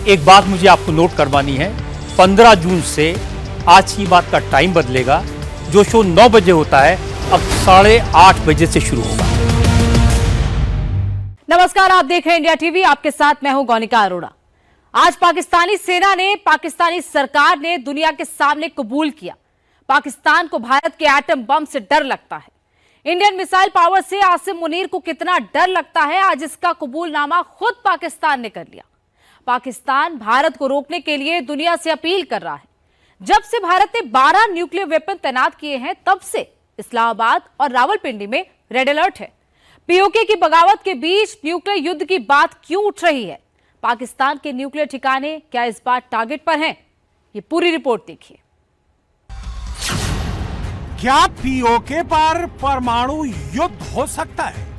एक बात मुझे आपको नोट करवानी है, 15 जून से आज की बात का टाइम बदलेगा। जो शो 9 बजे होता है अब 8:30 बजे से शुरू होगा। नमस्कार, आप देख रहे हैं इंडिया टीवी। आपके साथ मैं हूं गौनिका अरोड़ा। आज पाकिस्तानी सेना ने, पाकिस्तानी सरकार ने दुनिया के सामने कबूल किया, पाकिस्तान को भारत के एटम बम से डर लगता है। इंडियन मिसाइल पावर से आसिम मुनीर को कितना डर लगता है, आज इसका कबूलनामा खुद पाकिस्तान ने कर लिया। पाकिस्तान भारत को रोकने के लिए दुनिया से अपील कर रहा है। जब से भारत ने 12 न्यूक्लियर वेपन तैनात किए हैं, तब से इस्लामाबाद और रावलपिंडी में रेड अलर्ट है। पीओके की बगावत के बीच न्यूक्लियर युद्ध की बात क्यों उठ रही है? पाकिस्तान के न्यूक्लियर ठिकाने क्या इस बार टारगेट पर हैं? ये पूरी रिपोर्ट देखिए। क्या पीओके पर परमाणु युद्ध हो सकता है?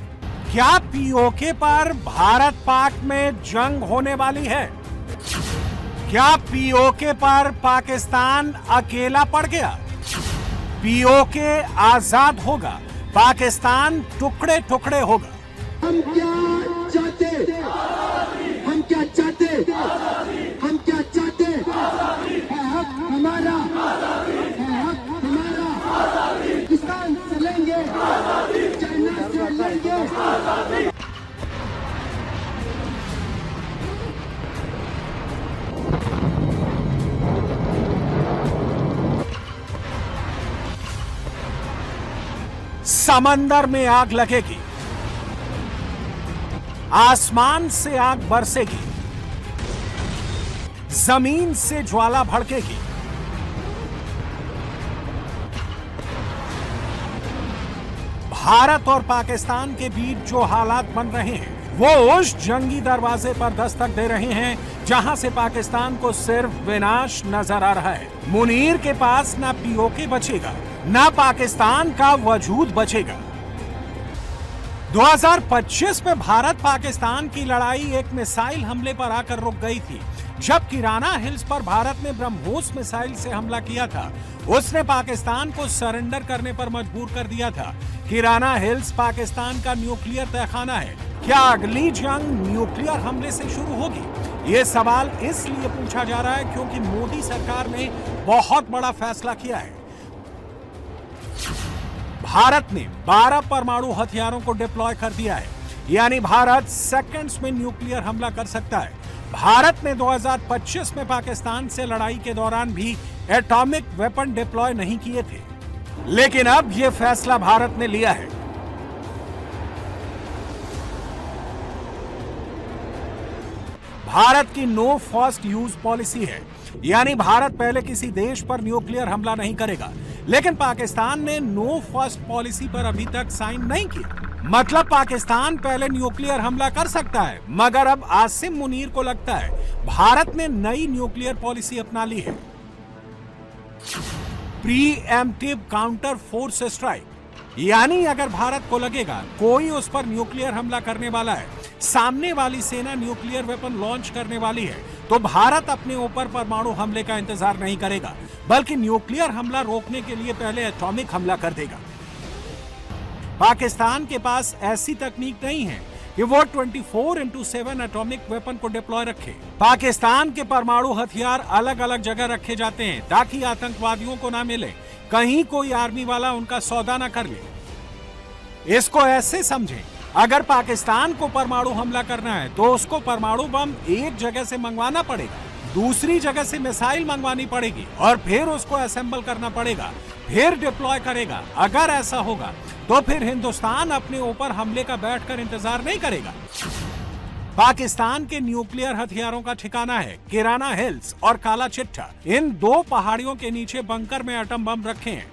क्या पीओके पर भारत पाक में जंग होने वाली है? क्या पीओके पर पाकिस्तान अकेला पड़ गया? पीओके आजाद होगा, पाकिस्तान टुकड़े टुकड़े होगा। हम क्या चाहते? हम क्या चाहते? हम क्या चाहते? है हक हमारा, है हक हमारा। पाकिस्तान से लेंगे, चाइना से लेंगे। समंदर में आग लगेगी, आसमान से आग बरसेगी, जमीन से ज्वाला भड़केगी। भारत और पाकिस्तान के बीच जो हालात बन रहे हैं, वो उस जंगी दरवाजे पर दस्तक दे रहे हैं जहां से पाकिस्तान को सिर्फ विनाश नजर आ रहा है। मुनीर के पास ना पीओके बचेगा, ना पाकिस्तान का वजूद बचेगा। 2025 में भारत पाकिस्तान की लड़ाई एक मिसाइल हमले पर आकर रुक गई थी। जब किराना हिल्स पर भारत ने ब्रह्मोस मिसाइल से हमला किया था, उसने पाकिस्तान को सरेंडर करने पर मजबूर कर दिया था। किराना हिल्स पाकिस्तान का न्यूक्लियर तहखाना है। क्या अगली जंग न्यूक्लियर हमले से शुरू होगी? ये सवाल इसलिए पूछा जा रहा है क्योंकि मोदी सरकार ने बहुत बड़ा फैसला किया है। भारत ने 12 परमाणु हथियारों को डिप्लॉय कर दिया है, यानी भारत सेकंड्स में न्यूक्लियर हमला कर सकता है। भारत ने 2025 में पाकिस्तान से लड़ाई के दौरान भी एटॉमिक वेपन डिप्लॉय नहीं किए थे, लेकिन अब यह फैसला भारत ने लिया है। भारत की नो फर्स्ट यूज पॉलिसी है, यानी भारत पहले किसी देश पर न्यूक्लियर हमला नहीं करेगा। लेकिन पाकिस्तान ने नो फर्स्ट पॉलिसी पर अभी तक साइन नहीं किया। मतलब पाकिस्तान पहले न्यूक्लियर हमला कर सकता है, मगर अब आसिम मुनीर को लगता है भारत ने नई न्यूक्लियर पॉलिसी अपना ली है। प्रीएम्प्टिव काउंटर फोर्स स्ट्राइक, यानी अगर भारत को लगेगा कोई उस पर न्यूक्लियर हमला करने वाला है, सामने वाली सेना न्यूक्लियर वेपन लॉन्च करने वाली है, तो भारत अपने ऊपर परमाणु हमले का इंतजार नहीं करेगा, बल्कि न्यूक्लियर हमला रोकने के लिए पहले एटॉमिक हमला कर देगा। पाकिस्तान के पास ऐसी तकनीक नहीं है कि वो 24/7 एटॉमिक वेपन को डिप्लॉय रखे। पाकिस्तान के परमाणु हथियार अलग अलग जगह रखे जाते हैं ताकि आतंकवादियों को ना मिले, कहीं कोई आर्मी वाला उनका सौदा ना कर ले। इसको ऐसे समझें, अगर पाकिस्तान को परमाणु हमला करना है तो उसको परमाणु बम एक जगह से मंगवाना पड़ेगा, दूसरी जगह से मिसाइल मंगवानी पड़ेगी और फिर उसको असेंबल करना पड़ेगा, फिर डिप्लॉय करेगा। अगर ऐसा होगा तो फिर हिंदुस्तान अपने ऊपर हमले का बैठकर इंतजार नहीं करेगा। पाकिस्तान के न्यूक्लियर हथियारों का ठिकाना है किराना हिल्स और काला चिट्ठा। इन दो पहाड़ियों के नीचे बंकर में एटम बम रखे हैं।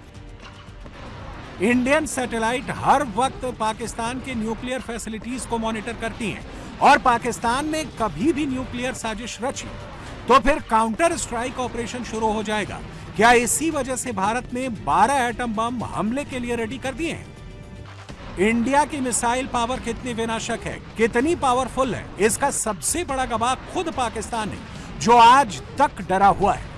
इंडियन सैटेलाइट हर वक्त पाकिस्तान के न्यूक्लियर फैसिलिटीज को मॉनिटर करती हैं और पाकिस्तान ने कभी भी न्यूक्लियर साजिश रची तो फिर काउंटर स्ट्राइक ऑपरेशन शुरू हो जाएगा। क्या इसी वजह से भारत ने 12 एटम बम हमले के लिए रेडी कर दिए हैं? इंडिया की मिसाइल पावर कितनी विनाशक है, कितनी पावरफुल है, इसका सबसे बड़ा गवाह खुद पाकिस्तान है, जो आज तक डरा हुआ है।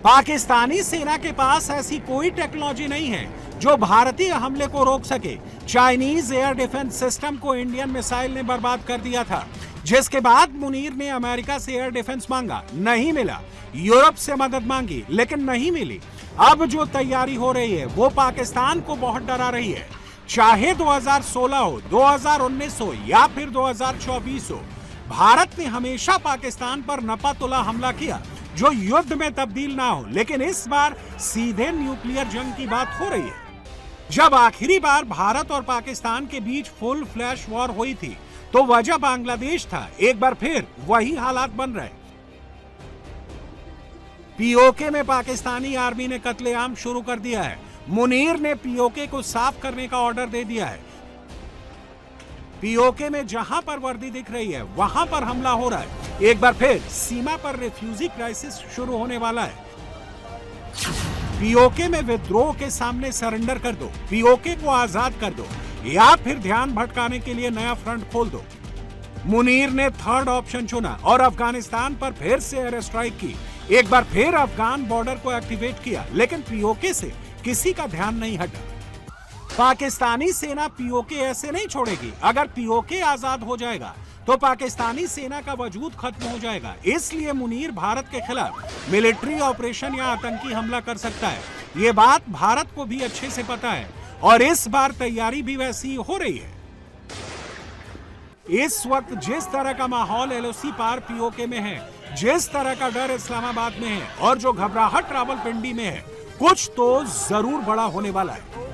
पाकिस्तानी सेना के पास ऐसी कोई टेक्नोलॉजी नहीं है जो भारतीय हमले को रोक सके। चाइनीज एयर डिफेंस सिस्टम को इंडियन मिसाइल ने बर्बाद कर दिया था। जिसके बाद मुनीर ने अमेरिका से एयर डिफेंस मांगा, नहीं मिला। यूरोप से मदद मांगी, लेकिन नहीं मिली। अब जो तैयारी हो रही है वो पाकिस्तान को बहुत डरा रही है। चाहे 2016 हो, 2019 हो या फिर 2024 हो, भारत ने हमेशा पाकिस्तान पर नपा-तुला हमला किया जो युद्ध में तब्दील ना हो, लेकिन इस बार सीधे न्यूक्लियर जंग की बात हो रही है। जब आखिरी बार भारत और पाकिस्तान के बीच फुल फ्लैश वॉर हुई थी तो वजह बांग्लादेश था। एक बार फिर वही हालात बन रहे। पीओके में पाकिस्तानी आर्मी ने कत्लेआम शुरू कर दिया है। मुनीर ने पीओके को साफ करने का ऑर्डर दे दिया है। पीओके में जहां पर वर्दी दिख रही है वहां पर हमला हो रहा है। एक बार फिर सीमा पर रिफ्यूजी क्राइसिस शुरू होने वाला है। पीओके में विद्रोह के सामने सरेंडर कर दो, पीओके को आजाद कर दो या फिर ध्यान भटकाने के लिए नया फ्रंट खोल दो। मुनीर ने थर्ड ऑप्शन चुना और अफगानिस्तान पर फिर से एयर स्ट्राइक की। एक बार फिर अफगान बॉर्डर को एक्टिवेट किया, लेकिन पीओके से किसी का ध्यान नहीं हटा। पाकिस्तानी सेना पीओके ऐसे नहीं छोड़ेगी। अगर पीओके आजाद हो जाएगा तो पाकिस्तानी सेना का वजूद खत्म हो जाएगा। इसलिए मुनीर भारत के खिलाफ मिलिट्री ऑपरेशन या आतंकी हमला कर सकता है। ये बात भारत को भी अच्छे से पता है और इस बार तैयारी भी वैसी हो रही है। इस वक्त जिस तरह का माहौल एलओसी पार पीओके में है, जिस तरह का डर इस्लामाबाद में है और जो घबराहट रावलपिंडी में है, कुछ तो जरूर बड़ा होने वाला है।